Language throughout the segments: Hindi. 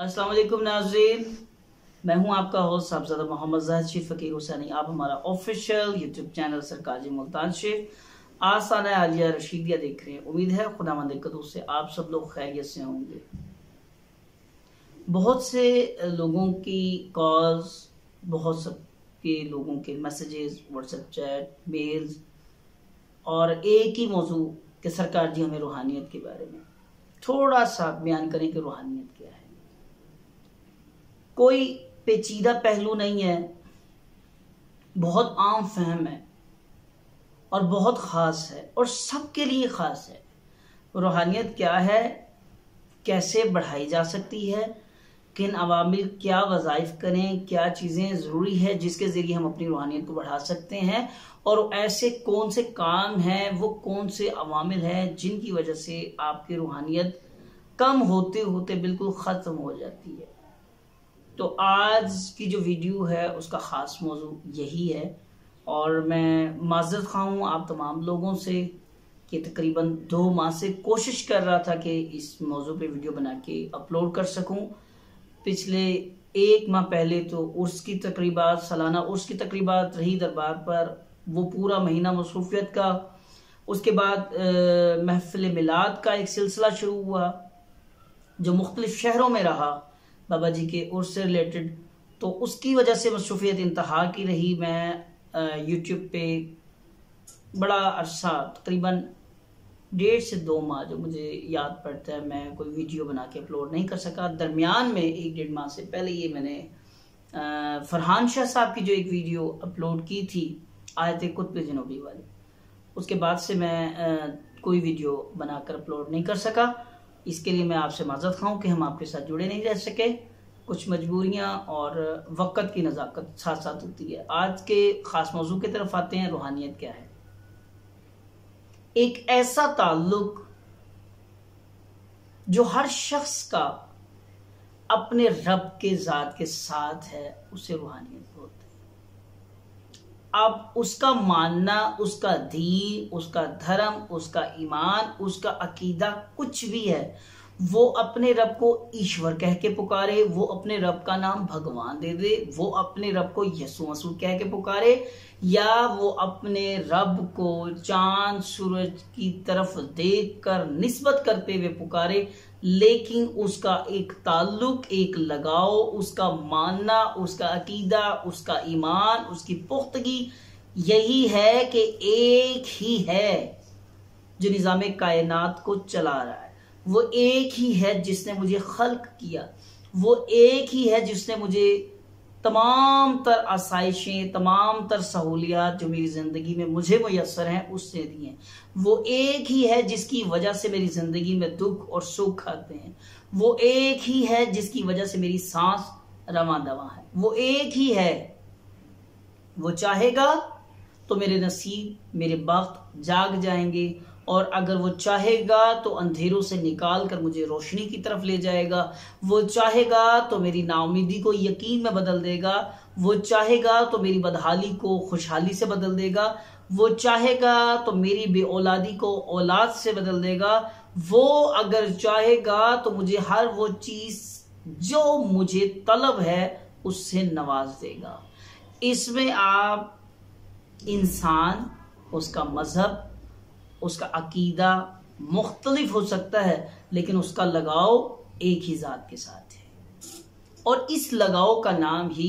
अस्सलाम वालेकुम नाज़रीन, मैं हूं आपका होस्ट साहबजादा मोहम्मद ज़ाहिद शीफ फ़कीर हुसैनी। आप हमारा ऑफिशियल यूट्यूब चैनल सरकार जी मुल्तान शेख आसाना आलिया रशीदिया देख रहे हैं। उम्मीद है खुदावंद कदूर से आप सब लोग खैरियत से होंगे। बहुत से लोगों की कॉल्स, बहुत सबके लोगों के मैसेजेस, व्हाट्सएप चैट, मेल्स और एक ही मौजू कि सरकार जी हमें रूहानियत के बारे में थोड़ा सा बयान करें कि रूहानियत क्या है। कोई पेचीदा पहलू नहीं है, बहुत आम फहम है और बहुत ख़ास है और सबके लिए ख़ास है। रूहानियत क्या है, कैसे बढ़ाई जा सकती है, किन अवामिल क्या वज़ाइफ करें, क्या चीज़ें ज़रूरी है जिसके ज़रिए हम अपनी रूहानियत को बढ़ा सकते हैं, और ऐसे कौन से काम हैं, वो कौन से अवामिल हैं जिनकी वजह से आपकी रूहानियत कम होते होते बिल्कुल ख़त्म हो जाती है। तो आज की जो वीडियो है उसका ख़ास मौजू यही है और मैं माज़रत ख़्वाह हूँ आप तमाम लोगों से कि तकरीबन 2 माह से कोशिश कर रहा था कि इस मौजू पे वीडियो बना के अपलोड कर सकूं। पिछले 1 माह पहले तो उर्स की तकरीबात, सालाना उर्स की तकरीबात रही दरबार पर, वो पूरा महीना मसरूफियत का। उसके बाद महफिल मिलाद का एक सिलसिला शुरू हुआ जो मुख्तलिफ शहरों में रहा बाबा जी के उर्स से रिलेटेड, तो उसकी वजह से मसरूफियत इंतहा की रही। मैं यूट्यूब पे बड़ा अरसा, तकरीबन 1.5 से 2 माह जो मुझे याद पड़ता है, मैं कोई वीडियो बना के अपलोड नहीं कर सका। दरमियान में 1-1.5 माह से पहले ये मैंने फरहान शाह साहब की जो एक वीडियो अपलोड की थी आयत कुतुब जनूबी वाली, उसके बाद से मैं कोई वीडियो बनाकर अपलोड नहीं कर सका। इसके लिए मैं आपसे माज़रत ख़्वाह हूँ कि हम आपके साथ जुड़े नहीं रह सके। कुछ मजबूरियाँ और वक़्त की नज़ाकत साथ साथ होती है। आज के ख़ास मौजू की तरफ आते हैं। रूहानियत क्या है? एक ऐसा ताल्लुक जो हर शख्स का अपने रब के ज़ात के साथ है, उसे रूहानियत बोलते हैं। अब उसका मानना, उसका दीन, उसका धर्म, उसका ईमान, उसका अकीदा कुछ भी है, वो अपने रब को ईश्वर कह के पुकारे, वो अपने रब का नाम भगवान दे दे, वो अपने रब को यसु मसीह कह के पुकारे, या वो अपने रब को चांद सूरज की तरफ देखकर निस्बत करते हुए पुकारे, लेकिन उसका एक ताल्लुक, एक लगाव, उसका मानना, उसका अकीदा, उसका ईमान, उसकी पुख्तगी यही है कि एक ही है जो निज़ाम कायनात को चला रहा है, वो एक ही है जिसने मुझे खल्क किया, वो एक ही है जिसने मुझे तमाम तर आसाइशें, तमाम तर सहूलियात जो मेरी ज़िंदगी में मुझे मुयस्सर हैं उससे दी हैं। वो एक ही है जिसकी वजह से मेरी ज़िंदगी में दुख और सुख आते हैं। वो एक ही है जिसकी वजह से मेरी सांस रवां दवा है। वो एक ही है, वो चाहेगा तो मेरे नसीब, मेरे बख्त जाग जाएंगे, और अगर वो चाहेगा तो अंधेरों से निकाल कर मुझे रोशनी की तरफ ले जाएगा। वो चाहेगा तो मेरी नाउमीदी को यकीन में बदल देगा। वो चाहेगा तो मेरी बदहाली को खुशहाली से बदल देगा। वो चाहेगा तो मेरी बेऔलादी को औलाद से बदल देगा। वो अगर चाहेगा तो मुझे हर वो चीज़ जो मुझे तलब है उससे नवाज देगा। इसमें आप इंसान, उसका मजहब, उसका अकीदा मुख्तलिफ हो सकता है, लेकिन उसका लगाव एक ही ज़ात के साथ है, और इस लगाव का नाम ही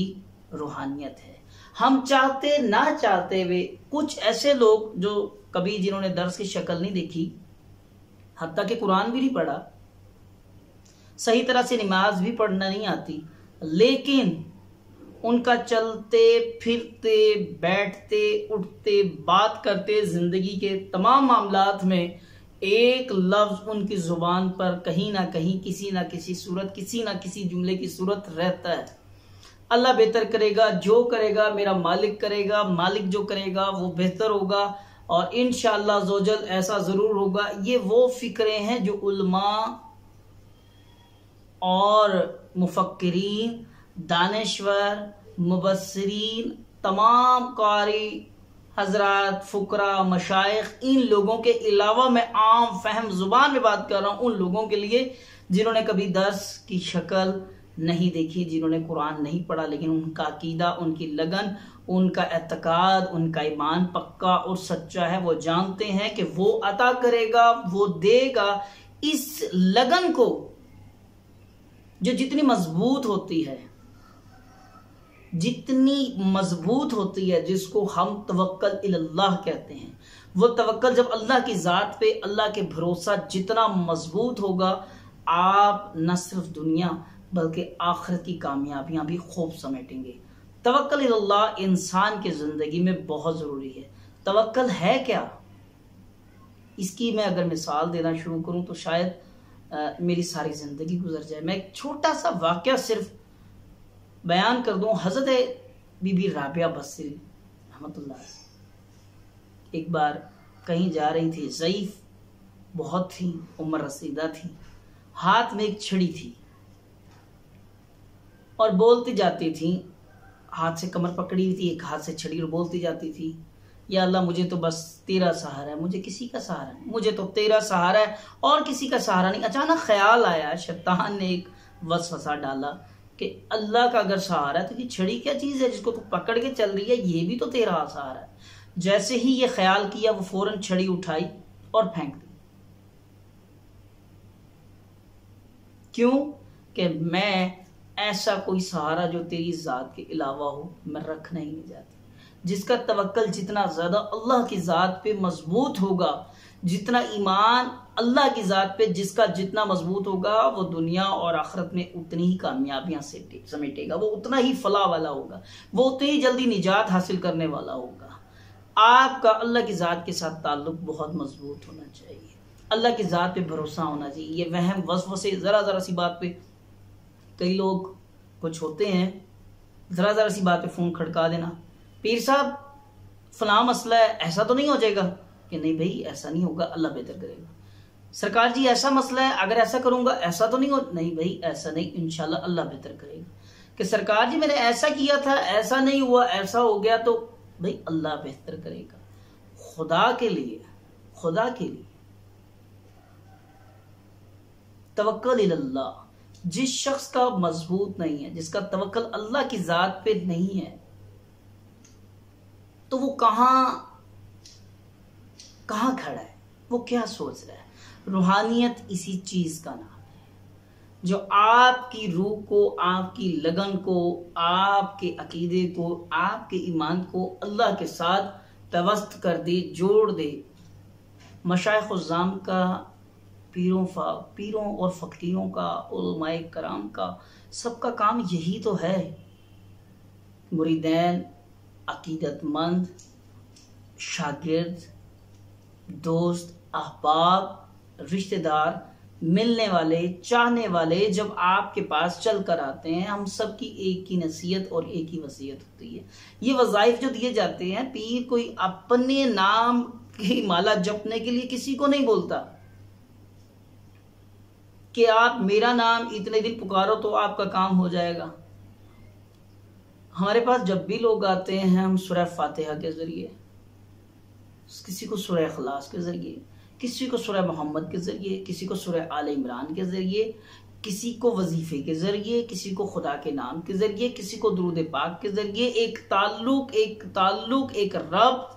रूहानियत है। हम चाहते ना चाहते हुए, कुछ ऐसे लोग जो कभी जिन्होंने दर्स की शक्ल नहीं देखी, हत्ता कि कुरान भी नहीं पढ़ा, सही तरह से नमाज भी पढ़ना नहीं आती, लेकिन उनका चलते फिरते, बैठते, उठते, बात करते, जिंदगी के तमाम मामलात में एक लफ्ज उनकी जुबान पर कहीं ना कहीं, किसी ना किसी सूरत, किसी ना किसी जुमले की सूरत रहता है। अल्लाह बेहतर करेगा, जो करेगा मेरा मालिक करेगा, मालिक जो करेगा वो बेहतर होगा, और इंशाअल्लाह ज़ोजल ऐसा जरूर होगा। ये वो फिक्रे हैं जो उलमा और मुफक्किरीन, दानिश्वर, मुबस्सिरीन, तमाम कारी हजरात, फुकरा, मशाइख, इन लोगों के अलावा मैं आम फहम जुबान में बात कर रहा हूँ उन लोगों के लिए जिन्होंने कभी दर्स की शक्ल नहीं देखी, जिन्होंने कुरान नहीं पढ़ा, लेकिन उनका अकीदा, उनकी लगन, उनका एतकाद, उनका ईमान पक्का और सच्चा है। वो जानते हैं कि वो अता करेगा, वो देगा। इस लगन को जो जितनी मजबूत होती है, जिसको हम तवक्कल इल्लाह कहते हैं, वो तवक्कल जब अल्लाह की ज़ात पे, अल्लाह के भरोसा जितना मजबूत होगा, आप न सिर्फ दुनिया बल्कि आखिरत की कामयाबियां भी खूब समेटेंगे। तवक्कल इल्लाह इंसान की ज़िंदगी में बहुत ज़रूरी है। तवक्कल है क्या, इसकी मैं अगर मिसाल देना शुरू करूं तो शायद मेरी सारी ज़िंदगी गुजर जाए। मैं एक छोटा सा वाक़या सिर्फ बयान कर दूं। हज़रत बीबी राबिया बसरी रहमतुल्लाह एक बार कहीं जा रही थी, ज़ईफ़ बहुत थी, उम्र रसीदा थी, हाथ में एक छड़ी थी और बोलती जाती थी, हाथ से कमर पकड़ी हुई थी, एक हाथ से छड़ी, और बोलती जाती थी, या अल्लाह मुझे तो बस तेरा सहारा है, मुझे किसी का सहारा नहीं, मुझे तो तेरा सहारा है और किसी का सहारा नहीं। अचानक ख्याल आया, शैतान ने एक वसवसा डाला कि अल्लाह का अगर सहारा है तो ये छड़ी क्या चीज़ है जिसको तू पकड़ के चल रही है, ये भी तो तेरा सहारा है। जैसे ही ये ख्याल किया, वो फौरन छड़ी उठाई और फेंक दी। क्यों? कि मैं ऐसा कोई सहारा जो तेरी ज़ात के अलावा हो मैं रखना ही नहीं चाहती। जिसका तवक्कल जितना ज़्यादा अल्लाह की ज़ात पे मजबूत होगा, जितना ईमान अल्लाह की ज़ात पे जिसका जितना मजबूत होगा, वो दुनिया और आखिरत में उतनी ही कामयाबियां समेटेगा, वो उतना ही फलाह वाला होगा, वो उतनी ही जल्दी निजात हासिल करने वाला होगा। आपका अल्लाह की ज़ात के साथ ताल्लुक बहुत मजबूत होना चाहिए, अल्लाह की ज़ात पे भरोसा होना चाहिए। ये वहम वसवसे ज़रा सी बात पे, कई लोग कुछ होते हैं, ज़रा सी बात पे फ़ोन खड़का देना, पीर साहब फलां मसला है, ऐसा तो नहीं हो जाएगा? कि नहीं भाई ऐसा नहीं होगा, अल्लाह बेहतर करेगा। सरकार जी ऐसा मसला है, अगर ऐसा करूंगा ऐसा तो नहीं हो, नहीं भाई ऐसा नहीं, इंशाल्लाह अल्लाह बेहतर करेगा। कि सरकार जी मैंने ऐसा किया था, ऐसा नहीं हुआ, ऐसा हो गया, तो भाई अल्लाह बेहतर करेगा। खुदा के लिए तवक्कल इल्लाह। जिस शख्स का मजबूत नहीं है, जिसका तवक्कल अल्लाह की ज़ात पे नहीं है, तो वो कहाँ खड़ा है, वो क्या सोच रहा है? रूहानियत इसी चीज का नाम है जो आपकी रूह को, आपकी लगन को, आपके अकीदे को, आपके ईमान को अल्लाह के साथ पेवस्त कर दे, जोड़ दे। मशाइख़-उज़्ज़ाम का, पीरों और फ़कीरों का, उलमाए कराम का, सबका काम यही तो है। मुरीदैन, अकीदतमंद, शागिर्द, दोस्त, अहबाब, रिश्तेदार, मिलने वाले, चाहने वाले जब आपके पास चल कर आते हैं, हम सब की एक ही नसीहत और एक ही वसीयत होती है। ये वज़ाइफ जो दिए जाते हैं, पीर कोई अपने नाम की माला जपने के लिए किसी को नहीं बोलता कि आप मेरा नाम इतने दिन पुकारो तो आपका काम हो जाएगा। हमारे पास जब भी लोग आते हैं, हम सूरह फातिहा के जरिए, किसी को सूरह इखलास के जरिए, किसी को सूरह मोहम्मद के जरिए, किसी को सूरह आले इमरान के जरिए, किसी को वजीफे के जरिए, किसी को खुदा के नाम के जरिए, किसी को दुरूद पाक के जरिए एक ताल्लुक एक रब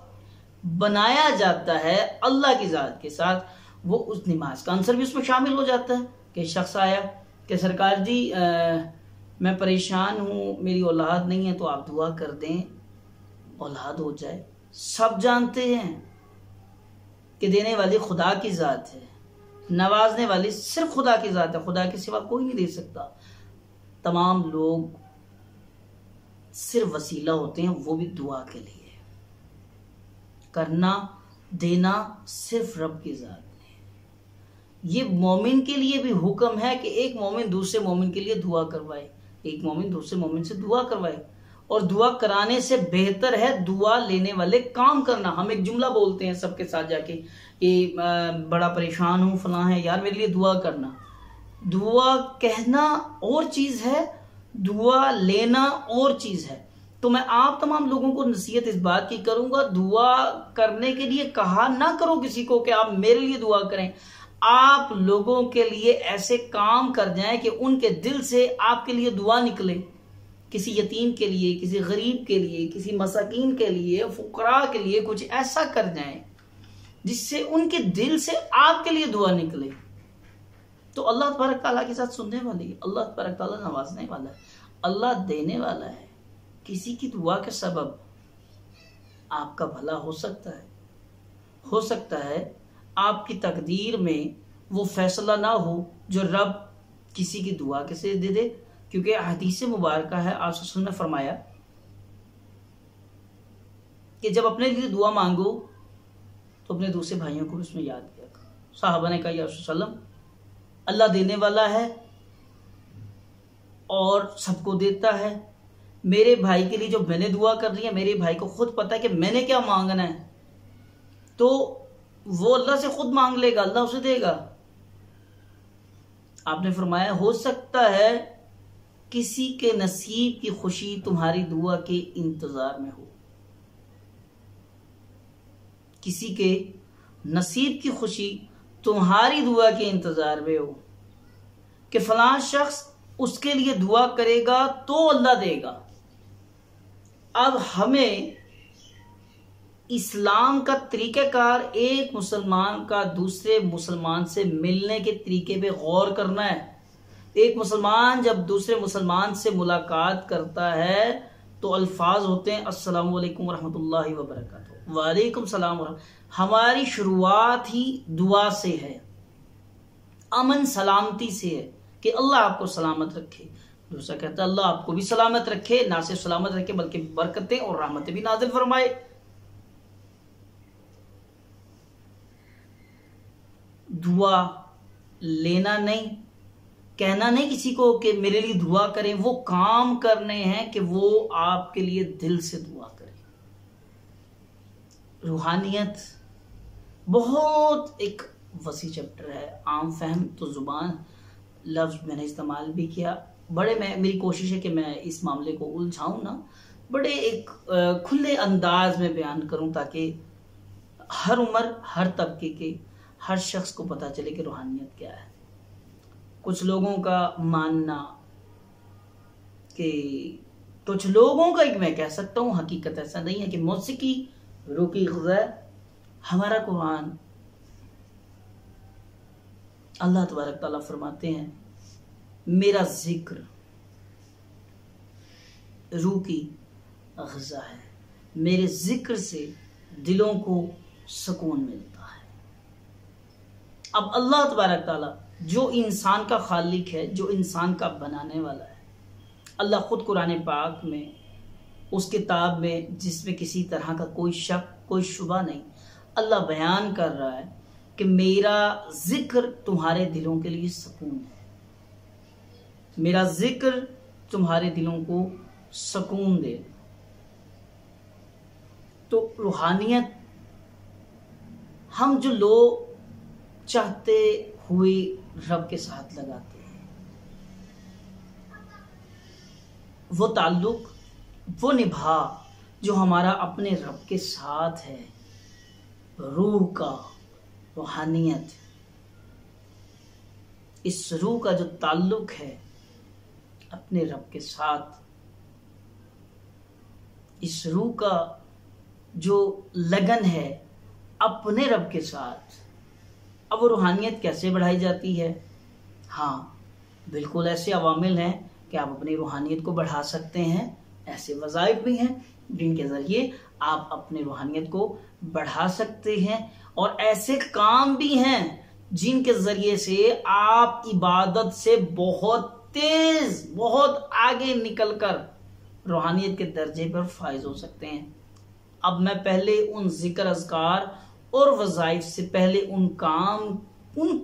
बनाया जाता है अल्लाह की ज़ात के साथ। वो उस नमाज का आंसर भी उसमें शामिल हो जाता है कि शख्स आया कि सरकार जी मैं परेशान हूँ, मेरी औलाद नहीं है, तो आप दुआ कर दें औलाद हो जाए। सब जानते हैं कि देने वाली खुदा की ज़ात है, नवाजने वाली सिर्फ खुदा की ज़ात है, खुदा के सिवा कोई नहीं दे सकता। तमाम लोग सिर्फ वसीला होते हैं, वो भी दुआ के लिए। करना देना सिर्फ रब की ज़ात ने। ये मोमिन के लिए भी हुक्म है कि एक मोमिन दूसरे मोमिन के लिए दुआ करवाए, एक मोमिन दूसरे मोमिन से दुआ करवाए, और दुआ कराने से बेहतर है दुआ लेने वाले काम करना। हम एक जुमला बोलते हैं सबके साथ जाके, ये बड़ा परेशान हूँ, फलां है, यार मेरे लिए दुआ करना। दुआ कहना और चीज़ है, दुआ लेना और चीज़ है। तो मैं आप तमाम लोगों को नसीहत इस बात की करूंगा, दुआ करने के लिए कहा ना करो किसी को कि आप मेरे लिए दुआ करें। आप लोगों के लिए ऐसे काम कर जाएं कि उनके दिल से आपके लिए दुआ निकले, किसी यतीम के लिए, किसी गरीब के लिए, किसी मसाकीन के लिए, फुकरा के लिए कुछ ऐसा कर जाएं जिससे उनके दिल से आपके लिए दुआ निकले, तो अल्लाह तबारक ताला के साथ सुनने वाली है, अल्लाह तबारक ताला नवाजने वाला है, अल्लाह देने वाला है। किसी की दुआ के सबब आपका भला हो सकता है आपकी तकदीर में वो फैसला ना हो जो रब किसी की दुआ के से दे दे, क्योंकि हदीस मुबारक है, आप रसूल ने फरमाया कि जब अपने लिए दुआ मांगो तो अपने दूसरे भाइयों को उसमें याद किया करो। साहबा ने कहा या रसूल सल्लम, अल्लाह देने वाला है और सबको देता है, मेरे भाई के लिए जो मैंने दुआ कर ली है, मेरे भाई को खुद पता है कि मैंने क्या मांगना है, तो वो अल्लाह से खुद मांग लेगा, अल्लाह उसे देगा। आपने फरमाया हो सकता है किसी के नसीब की खुशी तुम्हारी दुआ के इंतजार में हो, किसी के नसीब की खुशी तुम्हारी दुआ के इंतजार में हो कि फलां शख्स उसके लिए दुआ करेगा तो अल्लाह देगा। अब हमें इस्लाम का तरीक़ाकार, एक मुसलमान का दूसरे मुसलमान से मिलने के तरीके पे गौर करना है। एक मुसलमान जब दूसरे मुसलमान से मुलाकात करता है तो अल्फाज होते हैं अस्सलामु अलैकुम रहमतुल्लाहि व बरकातहू, वालेकुम सलाम। हमारी शुरुआत ही दुआ से है, अमन सलामती से है कि अल्लाह आपको सलामत रखे। दूसरा कहता है अल्लाह आपको भी सलामत रखे, ना सिर्फ सलामत रखे बल्कि बरकतें और रहमतें भी नाज़िल फरमाए। दुआ लेना नहीं, कहना नहीं किसी को कि मेरे लिए दुआ करें, वो काम करने हैं कि वो आपके लिए दिल से दुआ करें। रूहानियत बहुत एक वसी चैप्टर है, आम फहम तो जुबान लफ्ज मैंने इस्तेमाल भी किया, मेरी कोशिश है कि मैं इस मामले को उलझाऊं ना, बड़े एक खुले अंदाज में बयान करूं ताकि हर उम्र, हर तबके के हर शख्स को पता चले कि रूहानियत क्या है। कुछ लोगों का मानना कि कुछ लोगों का, एक मैं कह सकता हूँ हकीकत ऐसा नहीं है कि मौसीकी रूह की ग़िज़ा। हमारा कुरान, अल्लाह तबारक ताला फरमाते हैं मेरा जिक्र रूह की ग़िज़ा है, मेरे जिक्र से दिलों को सुकून मिलता है। अब अल्लाह तबारक ताला जो इंसान का खालिक है, जो इंसान का बनाने वाला है, अल्लाह खुद कुरान पाक में, उस किताब में जिसमें किसी तरह का कोई शक, कोई शुबा नहीं, अल्लाह बयान कर रहा है कि मेरा जिक्र तुम्हारे दिलों के लिए सुकून है, मेरा जिक्र तुम्हारे दिलों को सुकून दे। तो रूहानियत हम जो लोग चाहते हुए रब के साथ लगाते हैं, वो ताल्लुक, वो निभा जो हमारा अपने रब के साथ है, रूह का, रूहानियत, इस रूह का जो ताल्लुक है अपने रब के साथ, इस रूह का जो लगन है अपने रब के साथ। अब वो रूहानियत कैसे बढ़ाई जाती है? हाँ, बिल्कुल ऐसे अवामिल हैं कि आप अपनी रूहानियत को बढ़ा सकते हैं। ऐसे वज़ाइफ भी हैं जिनके ज़रिए आप अपनी रूहानियत को बढ़ा सकते हैं, और ऐसे काम भी हैं जिनके ज़रिए से आप इबादत से बहुत तेज़, बहुत आगे निकलकर रूहानियत के दर्जे पर फायज हो सकते हैं। अब मैं पहले उन जिक्र, अज़कार और वज़ाइफ से पहले उन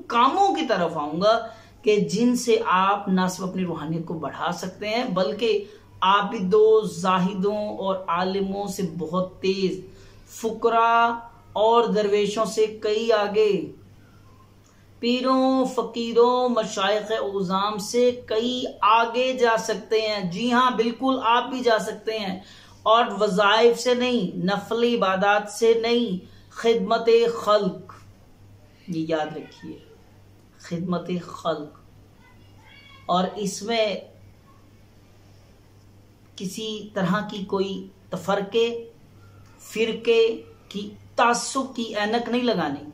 कामों की तरफ आऊंगा कि जिनसे आप न सिर्फ अपनी रूहानियत को बढ़ा सकते हैं बल्कि आबिदों, जाहिदों और आलिमों से बहुत तेज, फुकरा और दरवेशों से कई आगे, पीरों, फकीरों, मशाइख उज़ाम से कई आगे जा सकते हैं। जी हाँ, बिल्कुल आप भी जा सकते हैं, और वज़ाइफ से नहीं, नफली इबादत से नहीं, खिदमत खल्क, ये याद रखिए, खिदमत खल्क, और इसमें किसी तरह की कोई तफरके फिरके की तासुब की ऐनक नहीं लगानी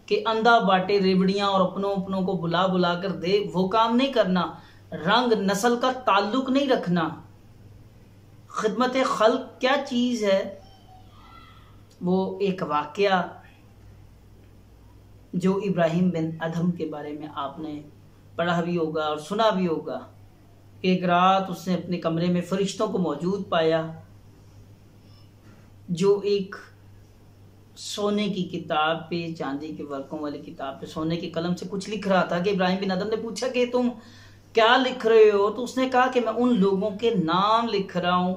कि अंधा बाटे रेवड़ियां और अपनों अपनों को बुला बुला कर दे, वो काम नहीं करना। रंग नस्ल का ताल्लुक नहीं रखना। खिदमत खल्क क्या चीज है, वो एक वाकया जो इब्राहिम बिन अदहम के बारे में आपने पढ़ा भी होगा और सुना भी होगा। एक रात उसने अपने कमरे में फरिश्तों को मौजूद पाया जो एक सोने की किताब पे, चांदी के वर्कों वाली किताब पे सोने की कलम से कुछ लिख रहा था। कि इब्राहिम बिन अदहम ने पूछा कि तुम क्या लिख रहे हो? तो उसने कहा कि मैं उन लोगों के नाम लिख रहा हूं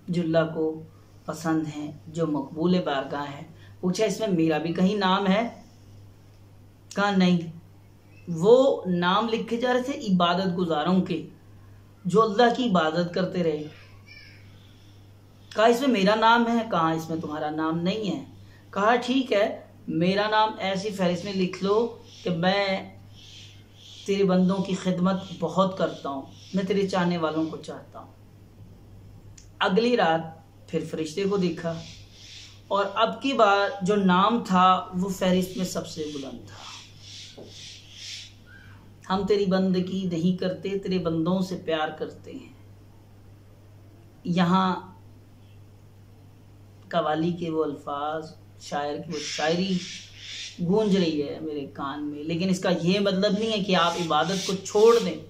जो अल्लाह को पसंद हैं, जो मकबूल बारगाह हैं। पूछा इसमें मेरा भी कहीं नाम है? कहा नहीं। वो नाम लिखे जा रहे थे इबादत गुजारों के, जो अल्लाह की इबादत करते रहे। कहा इसमें मेरा नाम है? कहा इसमें तुम्हारा नाम नहीं है। कहा ठीक है, मेरा नाम ऐसी फहरिस्त में लिख लो कि मैं तेरे बंदों की खिदमत बहुत करता हूँ, मैं तेरे चाहने वालों को चाहता हूँ। अगली रात फिर फरिश्ते को देखा और अब की बार जो नाम था वो फहरिस्त में सबसे बुलंद था। हम तेरी बंदगी नहीं करते, तेरे बंदों से प्यार करते हैं। यहाँ कवाली के वो अल्फाज, शायर की वो शायरी गूंज रही है मेरे कान में, लेकिन इसका ये मतलब नहीं है कि आप इबादत को छोड़ दें।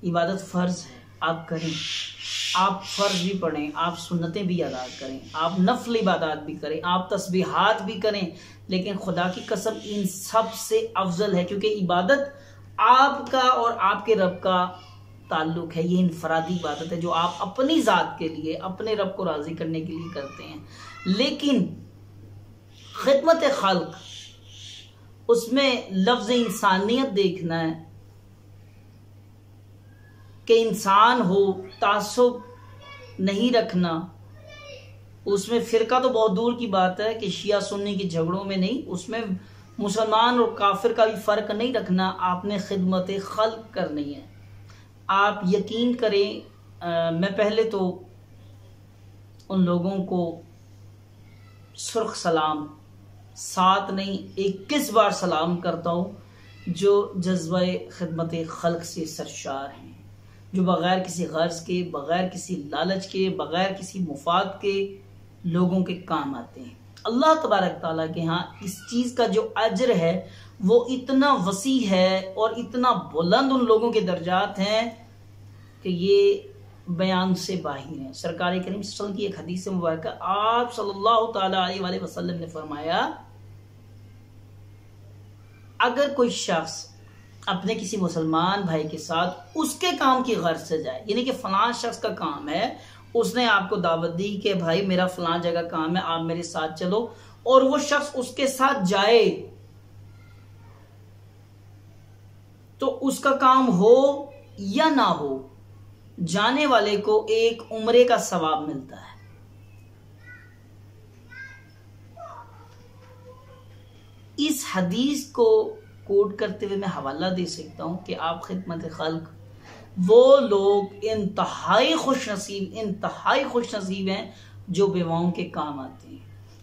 इबादत फ़र्ज है, आप करें, आप फ़र्ज भी पढ़ें, आप सुन्नतें भी अदा करें, आप नफल इबादत भी करें, आप तस्बीहात भी करें, लेकिन खुदा की कसम इन सब से अफजल है, क्योंकि इबादत आपका और आपके रब का ताल्लुक है। ये इनफरादी इबादत है जो आप अपनी ज़ात के लिए, अपने रब को राज़ी करने के लिए करते हैं। लेकिन खिदमत खल्क, उसमें लफ्ज़ इंसानियत देखना है कि इंसान हो, तासुब नहीं रखना। उसमें फ़िरका तो बहुत दूर की बात है कि शिया सुन्नी के झगड़ों में नहीं, उसमें मुसलमान और काफिर का भी फ़र्क नहीं रखना। आपने खिदमत खल्क करनी है। आप यकीन करें, मैं पहले तो उन लोगों को सुर्ख सलाम 7 नहीं 21 बार सलाम करता हूँ जो जज्बा खिदमत खल्क से सरशार हैं, जो बग़ैर किसी गर्ज के, बग़ैर किसी लालच के, बग़ैर किसी मुफाद के लोगों के काम आते हैं। अल्लाह तबारक ताला के यहाँ इस चीज़ का जो अजर है वो इतना वसी है और इतना बुलंद उन लोगों के दर्जात हैं कि ये बयान से बाहिर है। सरकार करीम सल्लल्लाहु अलैहि वसल्लम की एक हदीस मुबारक, आप सल्लल्लाहु ताला अलैहि वसल्लम ने फरमाया, अगर कोई शख्स अपने किसी मुसलमान भाई के साथ उसके काम की गर्ज से जाए, यानी कि फलां शख्स का काम है, उसने आपको दावत दी कि भाई मेरा फलां जगह काम है, आप मेरे साथ चलो, और वो शख्स उसके साथ जाए, तो उसका काम हो या ना हो, जाने वाले को एक उम्रे का सवाब मिलता है। इस हदीस को कोट करते हुए मैं हवाला दे सकता हूं कि आप खिदमत खल्क, वो लोग इंतहाई खुश नसीब हैं जो बेवाओं के काम आते हैं।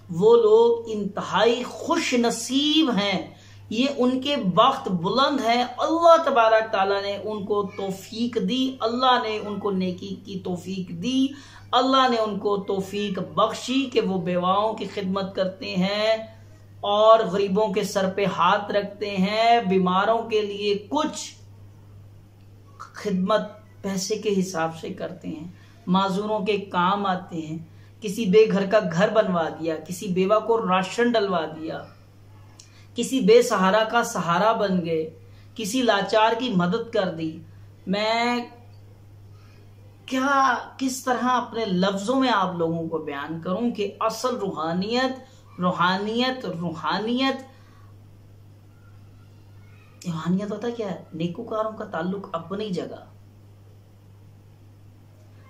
वो लोग इंतहाई खुश नसीब हैं, ये उनके वक्त बुलंद है। अल्लाह तबारक ताला ने उनको तौफीक दी, अल्लाह ने उनको नेकी की तौफीक दी, अल्लाह ने उनको तौफीक बख्शी कि वो बेवाओं की खिदमत करते हैं और गरीबों के सर पे हाथ रखते हैं, बीमारों के लिए कुछ खिदमत पैसे के हिसाब से करते हैं, माजूरों के काम आते हैं। किसी बेघर का घर बनवा दिया, किसी बेवा को राशन डलवा दिया, किसी बेसहारा का सहारा बन गए, किसी लाचार की मदद कर दी। मैं किस तरह अपने लफ्जों में आप लोगों को बयान करूं कि असल रूहानियत होता क्या है? नेकोकारों का ताल्लुक अपनी जगह।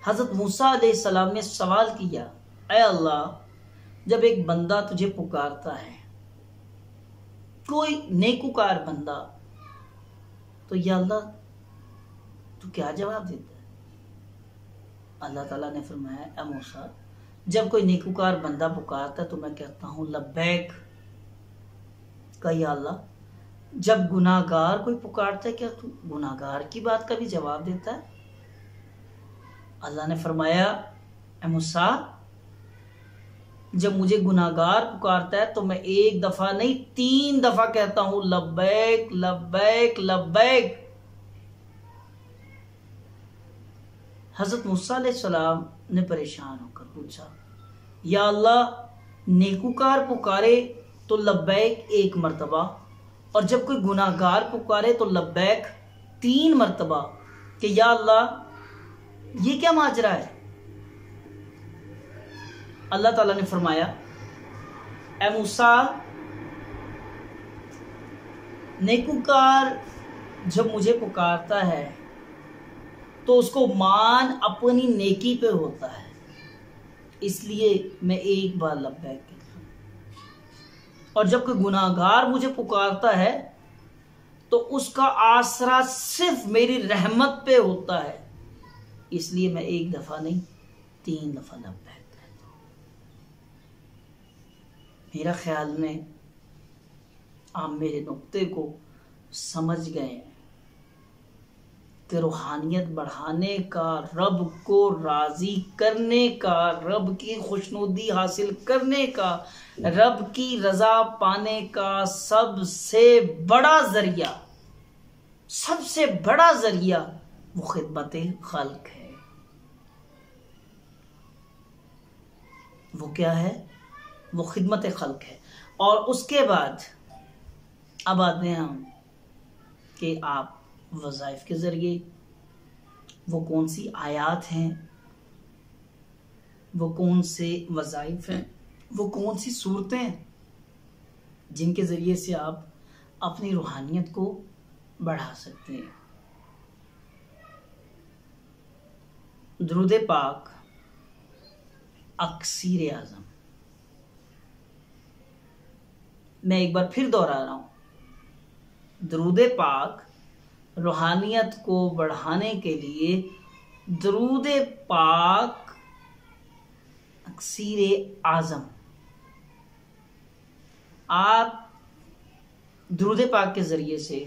हजरत मूसा अलैहिस्सलाम ने सवाल किया, ऐ अल्लाह, जब एक बंदा तुझे पुकारता है कोई नेकुकार बंदा, तो या अल्लाह तू क्या जवाब देता है? अल्लाह ताला ने फरमाया, ए मूसा, जब कोई नेकुकार बंदा पुकारता है तो मैं कहता हूं लब्बैक का या अल्लाह। जब गुनाहगार कोई पुकारता है, क्या तू गुनाहगार की बात का भी जवाब देता है? अल्लाह ने फरमाया, ए मूसा, जब मुझे गुनाहगार पुकारता है तो मैं एक दफा नहीं 3 दफा कहता हूं लब्बैक लब्बैक लब्बैक। हजरत मूसा अलैहिस्सलाम ने परेशान होकर पूछा, या अल्लाह, नेकुकार पुकारे तो लब्बैक 1 मरतबा, और जब कोई गुनाहगार पुकारे तो लब्बैक 3 मरतबा, कि या अल्लाह ये क्या माजरा है? अल्लाह ताला ने फरमाया, ए मूसा, नेकुकार जब मुझे पुकारता है तो उसको मान अपनी नेकी पे होता है, इसलिए मैं 1 बार लब्बैक कहता हूं। और जब कोई गुनाहगार मुझे पुकारता है तो उसका आसरा सिर्फ मेरी रहमत पे होता है, इसलिए मैं 1 दफा नहीं 3 दफा लब्बैक कहता हूं। मेरा ख्याल में आप मेरे नुक्ते को समझ गए हैं कि रूहानियत बढ़ाने का, रब को राजी करने का, रब की खुशनुदी हासिल करने का, रब की रजा पाने का सबसे बड़ा जरिया वो खिदमत खल्क है। वो क्या है? वो खिदमत खल्क है। और उसके बाद अब आते हैं हम कि आप वज़ाइफ के ज़रिए, वो कौन सी आयात हैं, वो कौन से वज़ाइफ हैं, वो कौन सी सूरतें हैं जिनके ज़रिए से आप अपनी रूहानियत को बढ़ा सकते हैं। दुरूद पाक अक्सीर आज़म, मैं एक बार फिर दोहरा रहा हूं, दुरूद पाक रूहानियत को बढ़ाने के लिए दुरूद पाक अक्सीर आज़म। आप दुरूद पाक के ज़रिए से,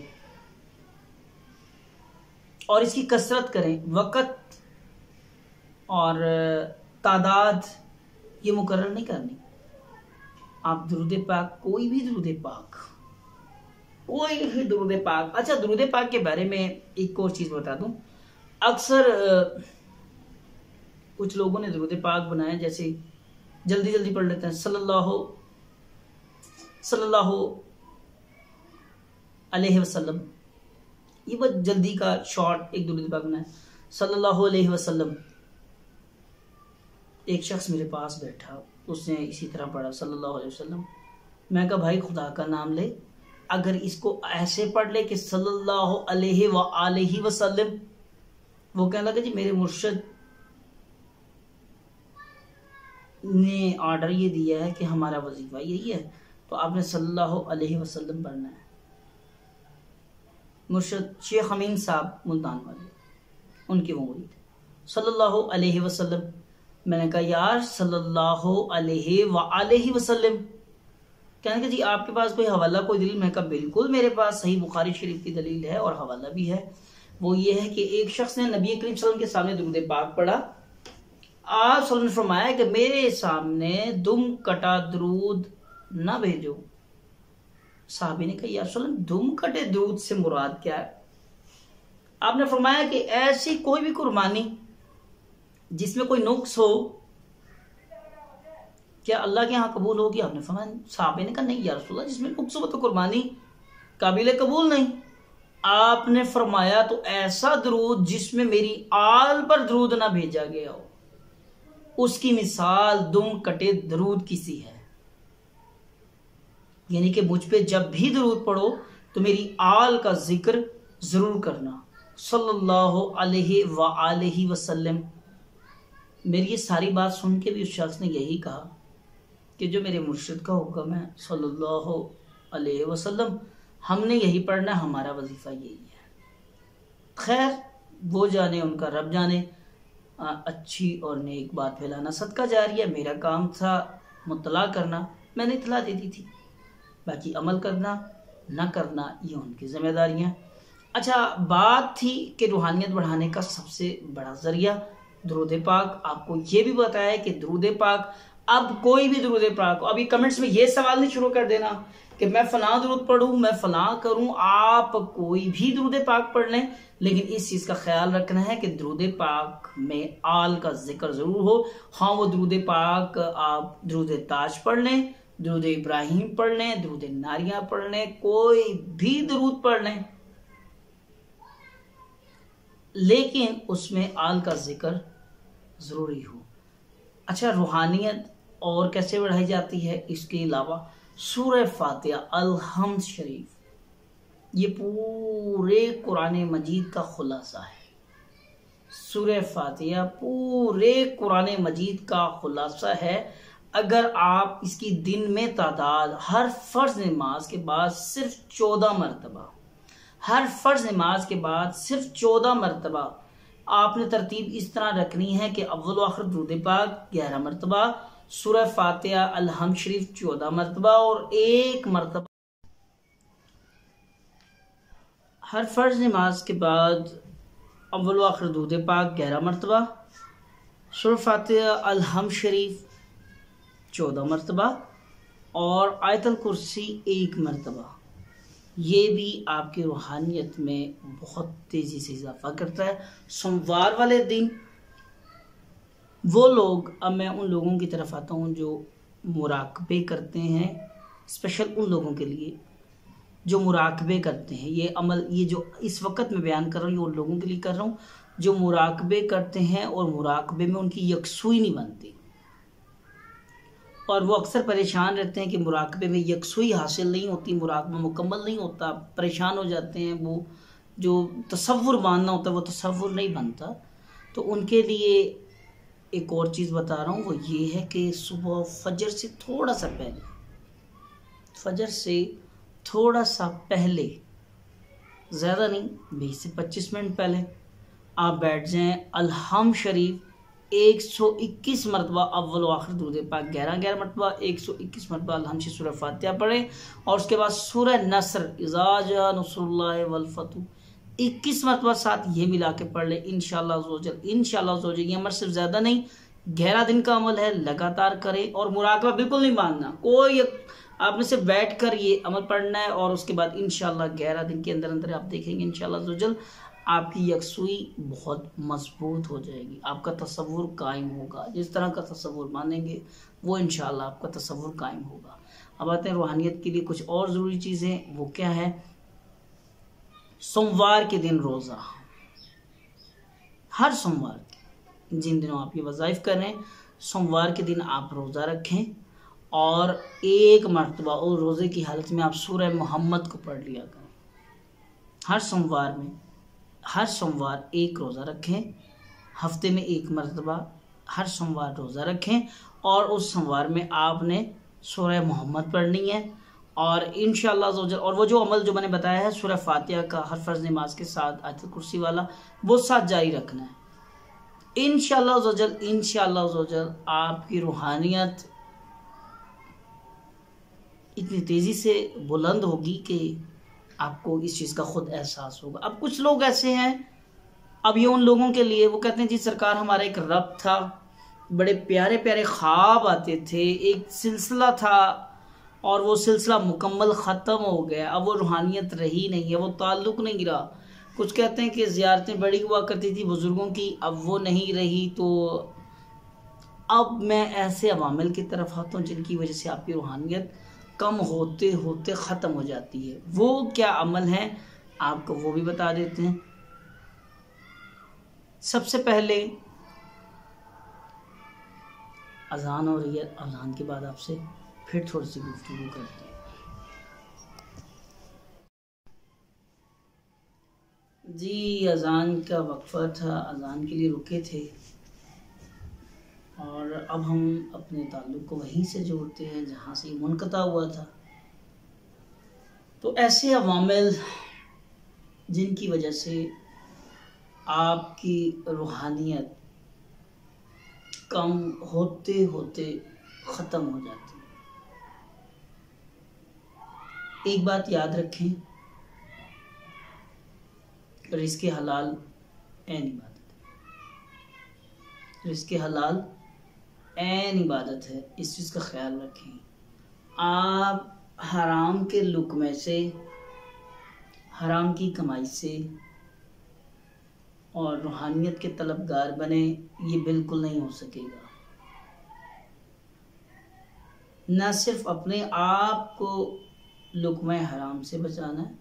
और इसकी कसरत करें, वक़्त और तादाद ये मुकर्रर नहीं करनी। आप दुरूद पाक, कोई भी दुरूद पाक, अच्छा, दुरूद पाक के बारे में एक और चीज़ बता दूं। अक्सर कुछ लोगों ने दुरूद पाक बनाया, जैसे जल्दी जल्दी पढ़ लेते हैं, सल्लल्लाहु अलैहि वसल्लम, ये बस जल्दी का शॉर्ट एक दुरूद पाक बनाया, सल्लल्लाहु अलैहि वसल्लम। एक शख्स मेरे पास बैठा, उसने इसी तरह पढ़ा सल्लल्लाहु अलैहि वसल्लम। मैं कहा, भाई खुदा का नाम ले, अगर इसको ऐसे पढ़ ले कि सल्लल्लाहु अलैहि वसल्लम, वो कहने लगा, जी मेरे मुर्शिद ने ऑर्डर ये दिया है कि हमारा वजीफा यही है, तो आपने सल्लल्लाहु अलैहि वसल्लम पढ़ना है। मुर्शिद शेख अमीन साहब मुल्तान वाले, उनके वो मुरीद, सल्लल्लाहु अलैहि वसल्लम। मैंने कहा, यार सल्लल्लाहु अलैहि वसल्लम। कहने कि जी आपके पास कोई हवाला, कोई दलील? मैं कहा, बिल्कुल मेरे पास सही बुखारी शरीफ की दलील है और हवाला भी है। वो ये है कि एक शख्स ने नबी करीम सल्लल्लाहु अलैहि वसल्लम के सामने दुरूद पाक पढ़ा। आप सल्लल्लाहु अलैहि वसल्लम ने फरमाया कि मेरे सामने दुम कटा दरूद ना भेजो। साहबी ने कहा, या रसूल अल्लाह, दुम कटे दरूद से मुराद क्या है? आपने फरमाया कि ऐसी कोई भी कुर्बानी जिसमें कोई नुक्स हो, क्या अल्लाह के यहाँ कबूल होगी? आपने फरमाया, साहबे ने कहा, नहीं या रसूल अल्लाह, जिसमें नुक्स हो तो कुर्बानी काबिल कबूल नहीं। आपने फरमाया, तो ऐसा दरूद जिसमें मेरी आल पर दरूद ना भेजा गया हो, उसकी मिसाल दुम कटे दरूद किसी है। यानी कि मुझ पे जब भी दरूद पढ़ो तो मेरी आल का जिक्र जरूर करना, सल्लल्लाहु अलैहि वसल्लम। मेरी ये सारी बात सुन के भी उस शख्स ने यही कहा कि जो मेरे मुर्शिद का हुक्म है, सल्लल्लाहु अलैहि वसल्लम। हमने यही पढ़ना, हमारा वजीफा यही है। खैर वो जाने, उनका रब जाने। अच्छी और नेक बात फैलाना सदका जारिया, मेरा काम था मुतला करना, मैंने इतला दे दी थी। बाकी अमल करना ना करना ये उनकी जिम्मेदारियां। अच्छा, बात थी कि रूहानियत बढ़ाने का सबसे बड़ा जरिया दुरूद पाक। आपको ये भी बताया कि दुरूद पाक, अब कोई भी दुरूद पाक, अभी कमेंट्स में ये सवाल नहीं शुरू कर देना कि मैं फलां दुरूद पढ़ूं, मैं फलां करूं। आप कोई भी दुरूद पाक पढ़ लें, लेकिन इस चीज का ख्याल रखना है कि दुरूद पाक में आल का जिक्र जरूर हो। हाँ, वो दुरूद पाक आप दुरूद ताज पढ़ लें, दुरूद इब्राहिम पढ़ लें, दुरूद नारिया पढ़ लें, कोई भी दुरूद पढ़ लें, लेकिन उसमें आल का जिक्र जरूरी हो। अच्छा, रूहानियत और कैसे बढ़ाई जाती है? इसके अलावा सूरह फातिहा, अल-हम्द शरीफ, ये पूरे कुरान मजीद का खुलासा है। सूरह फातिहा पूरे कुरान मजीद का खुलासा है। अगर आप इसकी दिन में तादाद हर फर्ज नमाज के बाद सिर्फ 14 मरतबा, हर फर्ज नमाज के बाद सिर्फ 14 मरतबा आपने तरतीब इस तरह रखनी है कि अव्वल व आखिर दुरूद पाक 11 मरतबा, सूरह फातिहा अल-हम्द शरीफ 14 मरतबा और 1 मरतबा हर फर्ज नमाज के बाद अव्वल व आखिर दुरूद पाक 11 मरतबा, सूरह फातिहा अल-हम्द शरीफ 14 मरतबा और आयतल कुर्सी 1 मरतबा। ये भी आपकी रूहानियत में बहुत तेज़ी से इजाफा करता है। सोमवार वाले दिन वो लोग, अब मैं उन लोगों की तरफ आता हूँ जो मुराकबे करते हैं, स्पेशल उन लोगों के लिए जो मुराकबे करते हैं। ये अमल, ये जो इस वक्त मैं बयान कर रहा हूँ, ये उन लोगों के लिए कर रहा हूँ जो मुराकबे करते हैं और मुराकबे में उनकी यकसुई नहीं बनती, और वो अक्सर परेशान रहते हैं कि मुराकबे में यकसुई हासिल नहीं होती, मुराकबा मुकम्मल नहीं होता, परेशान हो जाते हैं। वो जो तसव्वुर बांधना होता है वो तसव्वुर नहीं बनता। तो उनके लिए एक और चीज़ बता रहा हूँ, वो ये है कि सुबह फजर से थोड़ा सा पहले, फजर से थोड़ा सा पहले, ज़्यादा नहीं, 20 से 25 मिनट पहले आप बैठ जाएं। अल-हम्द शरीफ 121 मरतबा, अव्वल व आखिर दुरूद पाक 11 मरतबा, 121 मरतबा अल-हम्द शरीफ सूरह फातिहा पढ़ें। और उसके बाद सूरह नस्र, इज़ा जा नस्रुल्लाहि वल फतह 21 मरतबा साथ ये मिला के पढ़ लें। इंशाअल्लाह ज़ोजल ये अमल सिर्फ ज़्यादा नहीं, 11 दिन का अमल है, लगातार करें। और मुराकबा बिल्कुल नहीं मानना, कोई आपने सिर्फ बैठ कर ये अमल पढ़ना है और उसके बाद इंशाअल्लाह 11 दिन के अंदर अंदर आप देखेंगे इंशाअल्लाह ज़ोजल आपकी यकसुई बहुत मजबूत हो जाएगी, आपका तसव्वुर कायम होगा। जिस तरह का तसव्वुर मानेंगे वो इंशाअल्लाह आपका तसव्वुर कायम होगा। अब आते हैं रूहानियत के लिए कुछ और ज़रूरी चीज़ें, वो क्या है? सोमवार के दिन रोज़ा, हर सोमवार के, जिन दिनों आप ये वज़ाइफ कर रहे हैं, सोमवार के दिन आप रोज़ा रखें और 1 मरतबा और रोज़े की हालत में आप सूरह मोहम्मद को पढ़ लिया करें। हर सोमवार में, हर सोमवार 1 रोज़ा रखें, हफ्ते में 1 मरतबा हर सोमवार रोज़ा रखें और उस सोमवार में आपने सूरह मोहम्मद पढ़नी है। और इंशाअल्लाह ज़ोजल, और वो जो अमल जो मैंने बताया है सूरह फातिहा का हर फर्ज नमाज के साथ आयतल कुर्सी वाला, वो साथ जारी रखना है। इंशाअल्लाह ज़ोजल आपकी रूहानियत इतनी तेज़ी से बुलंद होगी कि आपको इस चीज़ का खुद एहसास होगा। अब कुछ लोग ऐसे हैं, अब ये उन लोगों के लिए, वो कहते हैं जी सरकार हमारा एक रब था, बड़े प्यारे प्यारे ख्वाब आते थे, एक सिलसिला था और वो सिलसिला मुकम्मल ख़त्म हो गया, अब वो रूहानियत रही नहीं है, वो ताल्लुक़ नहीं गिरा। कुछ कहते हैं कि ज़ियारतें बड़ी हुआ करती थी बुज़ुर्गों की, अब वो नहीं रही। तो अब मैं ऐसे अवामिल की तरफ आता हूँ जिनकी वजह से आपकी रूहानियत कम होते होते ख़त्म हो जाती है। वो क्या अमल है आपको वो भी बता देते हैं। सबसे पहले अजान हो रही है, अजान के बाद आपसे फिर थोड़ी सी गुफ्तगू करते हैं। जी, अजान का वक्फा था, अजान के लिए रुके थे और अब हम अपने ताल्लुक़ को वहीं से जोड़ते हैं जहाँ से मुनक़ता हुआ था। तो ऐसे अवामिल जिनकी वजह से आपकी रूहानियत कम होते होते ख़त्म हो जाती है। एक बात याद रखें, रिज़्क़ हलाल ऐन इबादत है। रिज़्क़ हलाल ऐन इबादत है, इस चीज़ का ख्याल रखें। आप हराम के लुक़मे से, हराम की कमाई से और रूहानियत के तलबगार बने, ये बिल्कुल नहीं हो सकेगा। न सिर्फ अपने आप को लुक़मे हराम से बचाना है,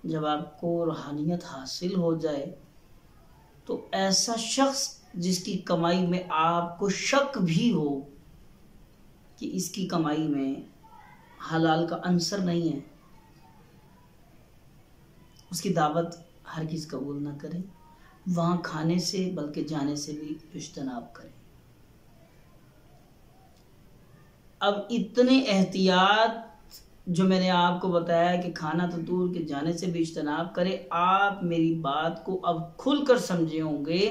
जब आपको रूहानियत हासिल हो जाए तो ऐसा शख्स जिसकी कमाई में आपको शक भी हो कि इसकी कमाई में हलाल का अंसर नहीं है, उसकी दावत हरगिज़ कबूल ना करें। वहाँ खाने से बल्कि जाने से भी इज्तनाब करें। अब इतने एहतियात जो मैंने आपको बताया कि खाना तो दूर के, जाने से भी इज्तनाब करें, आप मेरी बात को अब खुलकर समझे होंगे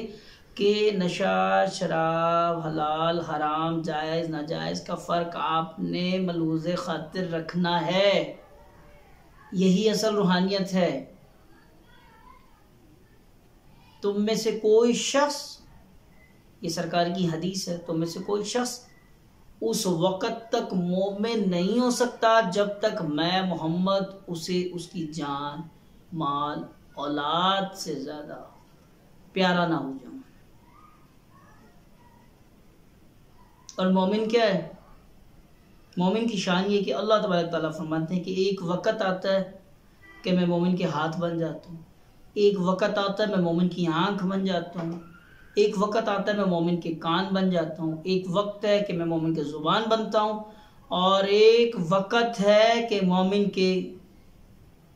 कि नशा, शराब, हलाल, हराम, जायज़, नाजायज़ का फ़र्क आपने मलूज़े खातिर रखना है। यही असल रूहानियत है। तुम में से कोई शख्स, ये सरकार की हदीस है, तुम में से कोई शख्स उस वक़्त तक मोमिन नहीं हो सकता जब तक मैं मोहम्मद उसे उसकी जान, माल, औलाद से ज़्यादा प्यारा ना हो जाऊं। और मोमिन क्या है? मोमिन की शान ये कि अल्लाह तबारक तआला फरमाते हैं कि एक वक़्त आता है कि मैं मोमिन के हाथ बन जाता हूँ, एक वक़्त आता है मैं मोमिन की आँख बन जाता हूँ, एक वक़्त आता है मैं मोमिन के कान बन जाता हूँ, एक वक्त है कि मैं मोमिन के ज़ुबान बनता हूँ, और एक वक़्त है कि मोमिन के,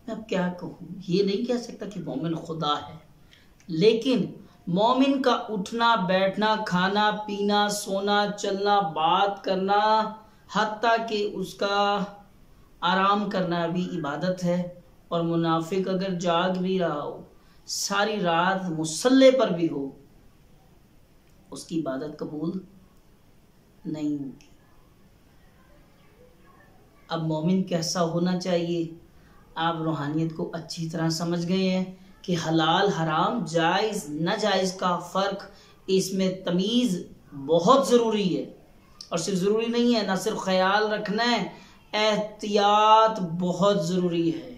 मैं अब क्या कहूँ, ये नहीं कह सकता कि मोमिन खुदा है, लेकिन मोमिन का उठना बैठना, खाना पीना, सोना चलना, बात करना, हत्ता कि उसका आराम करना भी इबादत है। और मुनाफिक अगर जाग भी रहा हो, सारी रात मुसल्ले पर भी हो, उसकी इबादत कबूल नहीं होगी। अब मोमिन कैसा होना चाहिए? आप रूहानियत को अच्छी तरह समझ गए हैं कि हलाल, हराम, जायज़, नाजायज़ का फ़र्क, इसमें तमीज़ बहुत ज़रूरी है। और सिर्फ ज़रूरी नहीं है, ना सिर्फ ख्याल रखना है, एहतियात बहुत ज़रूरी है।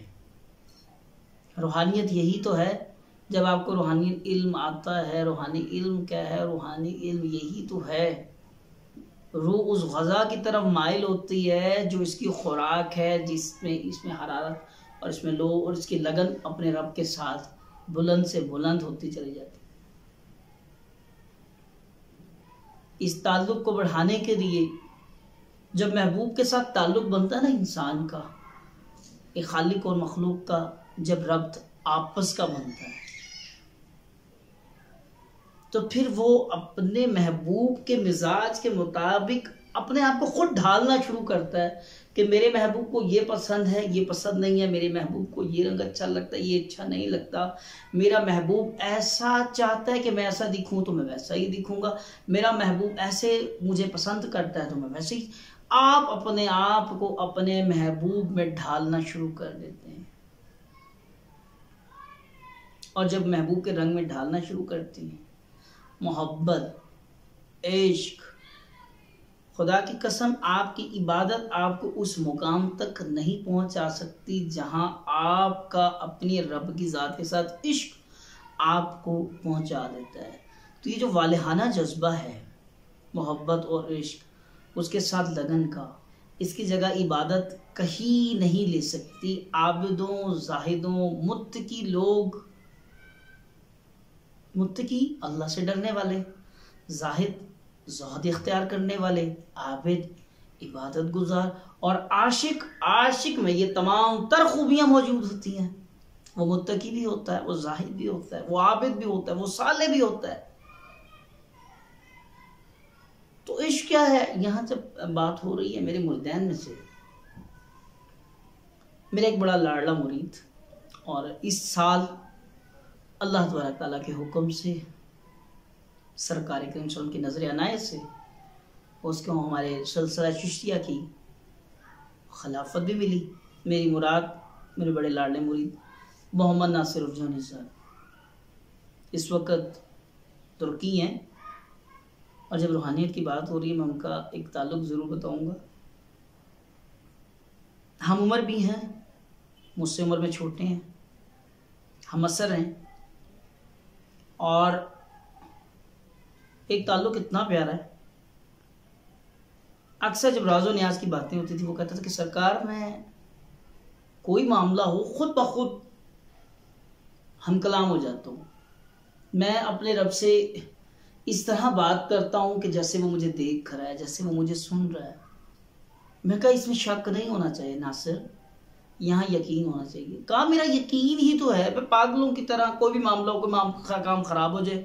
रूहानियत यही तो है। जब आपको रूहानी इल्म आता है, रूहानी इल्म क्या है? रूहानी इल्म यही तो है। रूह उस ग़ज़ा की तरफ माइल होती है जो इसकी खुराक है, जिसमें इसमें हरारत और इसमें लो और इसकी लगन अपने रब के साथ बुलंद से बुलंद होती चली जाती है। इस ताल्लुक़ को बढ़ाने के लिए जब महबूब के साथ ताल्लुक़ बनता है ना इंसान का, एक खालिक और मखलूक का जब रब्त आपस का बनता है, तो फिर वो अपने महबूब के मिजाज के मुताबिक अपने आप को खुद ढालना शुरू करता है कि मेरे महबूब को ये पसंद है, ये पसंद नहीं है, मेरे महबूब को ये रंग अच्छा लगता है, ये अच्छा नहीं लगता, मेरा महबूब ऐसा चाहता है कि मैं ऐसा दिखूं तो मैं वैसा ही दिखूंगा, मेरा महबूब ऐसे मुझे पसंद करता है तो मैं वैसे ही। आप अपने आप को अपने महबूब में ढालना शुरू कर देते हैं, और जब महबूब के रंग में ढालना शुरू करते हैं, मोहब्बत, इश्क, खुदा की कसम आपकी इबादत आपको उस मुकाम तक नहीं पहुंचा सकती जहां आपका अपनी रब की ज़ात के साथ इश्क आपको पहुंचा देता है। तो ये जो वालिहाना जज्बा है, मोहब्बत और इश्क, उसके साथ लगन का, इसकी जगह इबादत कहीं नहीं ले सकती। आबिदों, जाहिदों, मुत्तकी लोग, मुत्तकी अल्लाह से डरने वाले, जाहिद ज़ुहद इख्तियार करने वाले, आबिद इबादत गुजार, और आशिक, आशिक में ये तमाम तर खूबियाँ मौजूद होती हैं। वो मुत्तकी भी होता है, वो जाहिद भी होता है, वो आबिद भी होता है, वो साले भी होता है। तो इश्क क्या है? यहाँ जब बात हो रही है मेरे मुर्दैन में से, मेरा एक बड़ा लाडला मुरीद, और इस साल अल्लाह तबारक ताला के हुक्म से, सरकार करीम सल्लल्लाहु अलैहि वसल्लम की नज़र अनायत से, उसको हमारे सिलसिला चिश्तिया की खिलाफत भी मिली। मेरी मुराद मेरे बड़े लाडले मुरीद मोहम्मद नासिरुद्दीन साहब इस वक्त तुर्की हैं, और जब रूहानियत की बात हो रही है मैं उनका एक ताल्लुक़ ज़रूर बताऊंगा। हम उम्र भी हैं, मुझसे उम्र में छोटे हैं, हम असर हैं, और एक ताल्लुक़ इतना प्यारा है। अक्सर जब राज़ो न्याज की बातें होती थी वो कहता था कि सरकार में कोई मामला हो खुद ब खुद हम कलाम हो जाता हूँ। मैं अपने रब से इस तरह बात करता हूँ कि जैसे वो मुझे देख रहा है, जैसे वो मुझे सुन रहा है। मैं कहा इसमें शक नहीं होना चाहिए नासिर, यहाँ यकीन होना चाहिए। कहा मेरा यकीन ही तो है। मैं पागलों की तरह कोई भी मामला हो, कोई काम खराब हो जाए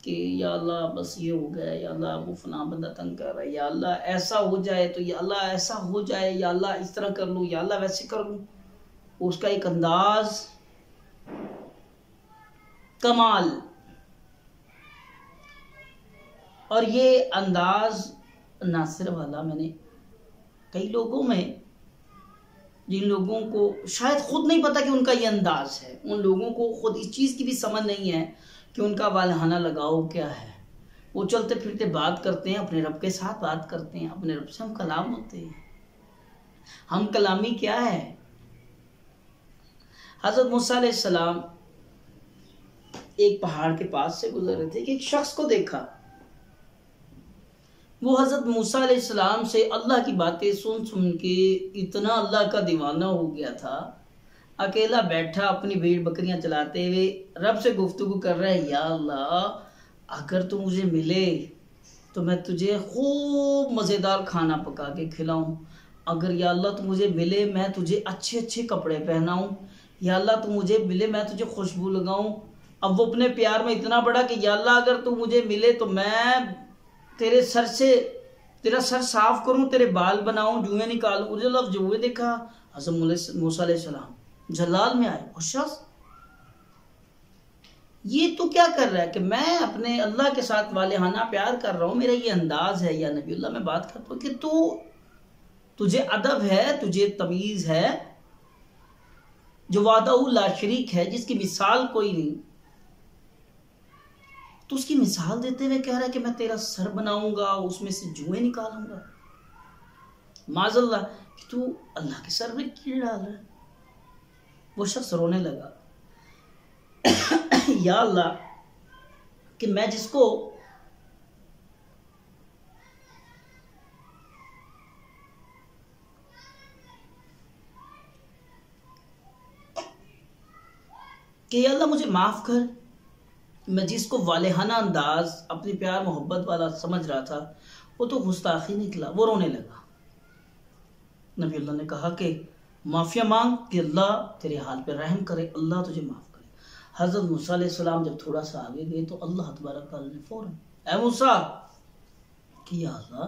कि या अल्लाह बस ये हो गया, या अल्लाह वो फलां बंदा तंग कर रहा है, या अल्लाह ऐसा हो जाए तो या अल्लाह ऐसा हो जाए, या अल्लाह इस तरह कर लूँ, या अल्लाह वैसे कर लूँ। उसका एक अंदाज कमाल, और ये अंदाज नासिर वाला मैंने कई लोगों में, जिन लोगों को शायद खुद नहीं पता कि उनका ये अंदाज है, उन लोगों को खुद इस चीज़ की भी समझ नहीं है कि उनका वालहाना लगाव क्या है। वो चलते फिरते बात करते हैं, अपने रब के साथ बात करते हैं, अपने रब से हम कलाम होते हैं। हम कलामी क्या है? हज़रत मूसा अलैहिस्सलाम एक पहाड़ के पास से गुजर रहे थे कि एक शख्स को देखा। वो हज़रत मूसा अलैहिस्सलाम से अल्लाह की बातें सुन सुन के इतना अल्लाह का दीवाना हो गया था, अकेला बैठा अपनी भेड़ बकरियां चलाते हुए रब से गुफ्तगू कर रहा है, या अल्लाह अगर तू मुझे मिले तो मैं तुझे खूब मज़ेदार खाना पका के खिलाऊं। अगर या अल्लाह तू मुझे मिले मैं तुझे अच्छे अच्छे कपड़े पहनाऊं। या अल्लाह तू मुझे मिले मैं तुझे खुशबू लगाऊं। अब वो अपने प्यार में इतना बड़ा कि या अल्लाह अगर तू मुझे मिले तो मैं तेरे सर से तेरा सर साफ करूं, तेरे बाल बनाऊं, जुएं निकालूं। मुझे लफ्ज़ जुए देखा, हज़रत मूसा अलैहिस्सलाम जलाल में आए। और शख्स ये तो क्या कर रहा है कि मैं अपने अल्लाह के साथ वालेहाना प्यार कर रहा हूं, मेरा ये अंदाज है। या नबी अल्लाह मैं बात करता हूं कि तुझे अदब है, तुझे तमीज़ है, जो वादहू ला शरीक है, जिसकी मिसाल कोई नहीं, तो उसकी मिसाल देते हुए कह रहा है कि मैं तेरा सर बनाऊंगा, उसमें से जुएं निकालूंगा। माज़ल्लाह कि तू अल्लाह के सर में कीड़े डाल रहा है। वो शख्स रोने लगा, या अल्लाह कि मैं जिसको कि अल्लाह मुझे माफ़ कर, मैं जिसको वालेहाना अंदाज अपनी प्यार मोहब्बत वाला समझ रहा था वो तो गुस्ताखी निकला। वो रोने लगा। नबी अल्लाह ने कहा कि माफ़िया मांग कि अल्लाह तेरे हाल पे रहम करे, अल्लाह तुझे माफ़ करे। हज़रत मूसा अलैहिस्सलाम जब थोड़ा सा आगे गए तो अल्लाह तबारक तआला ने फ़ौरन ऐ मूसा कि या अल्लाह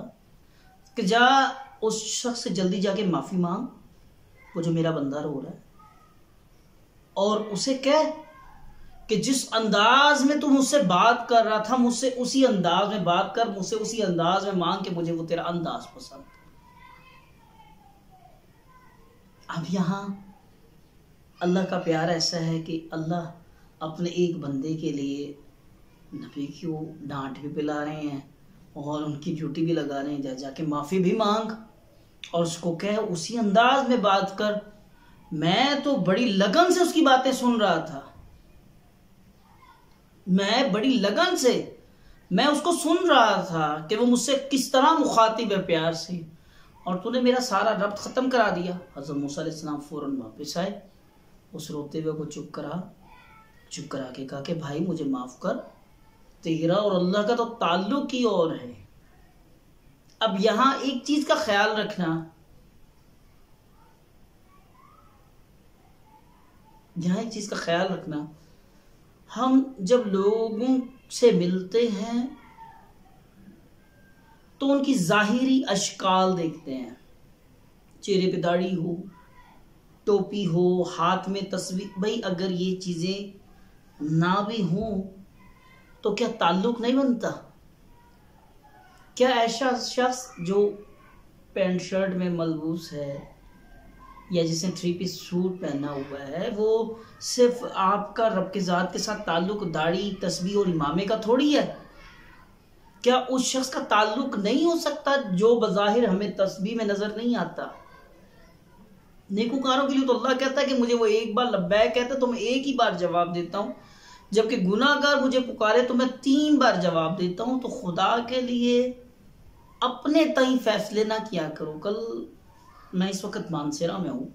कि जा उस शख्स से जल्दी जाके माफ़ी मांग, वो जो मेरा बंदा रो रहा है, और उसे कह कि जिस अंदाज में तू मुझसे बात कर रहा था मुझसे उसी अंदाज में बात कर, मुझसे उसी अंदाज में मांग कि मुझे वो तेरा अंदाज पसंद। अब यहां अल्लाह का प्यार ऐसा है कि अल्लाह अपने एक बंदे के लिए नबी की वो डांट भी पिला रहे हैं और उनकी ड्यूटी भी लगा रहे हैं, जाके माफ़ी भी मांग और उसको कह उसी अंदाज में बात कर। मैं तो बड़ी लगन से उसकी बातें सुन रहा था, मैं बड़ी लगन से मैं उसको सुन रहा था कि वो मुझसे किस तरह मुखातिब है प्यार से, और तूने मेरा सारा रब्त ख़त्म करा दिया। हज़रत मूसा अलैहिस्सलाम फ़ौरन वापस आए, उस रोते हुए को चुप करा के कहा कि भाई मुझे माफ़ कर, तेरा और अल्लाह का तो ताल्लुक ही और है। अब यहाँ एक चीज़ का ख्याल रखना, हम जब लोगों से मिलते हैं तो उनकी ज़ाहिरी अशकाल देखते हैं, चेहरे पे दाढ़ी हो, टोपी हो, हाथ में तस्वीर, भाई अगर ये चीजें ना भी हों तो क्या ताल्लुक नहीं बनता? क्या ऐसा शख्स जो पैंट शर्ट में मलबूस है या जिसने 3 पीस सूट पहना हुआ है, वो सिर्फ आपका रब के ज़ात के साथ ताल्लुक दाढ़ी तस्बीह और इमामे का थोड़ी है? क्या उस शख्स का ताल्लुक नहीं हो सकता जो बज़ाहिर हमें तस्बीह में नजर नहीं आता? नेकूकारों के लिए तो अल्लाह कहता है कि मुझे वो एक बार लब्बैक कहता है तो मैं एक ही बार जवाब देता हूँ, जबकि गुनाहगार मुझे पुकारे तो मैं 3 बार जवाब देता हूँ। तो खुदा के लिए अपने तय फैसले ना किया करो। कल मैं इस वक्त मानसेरा में हूँ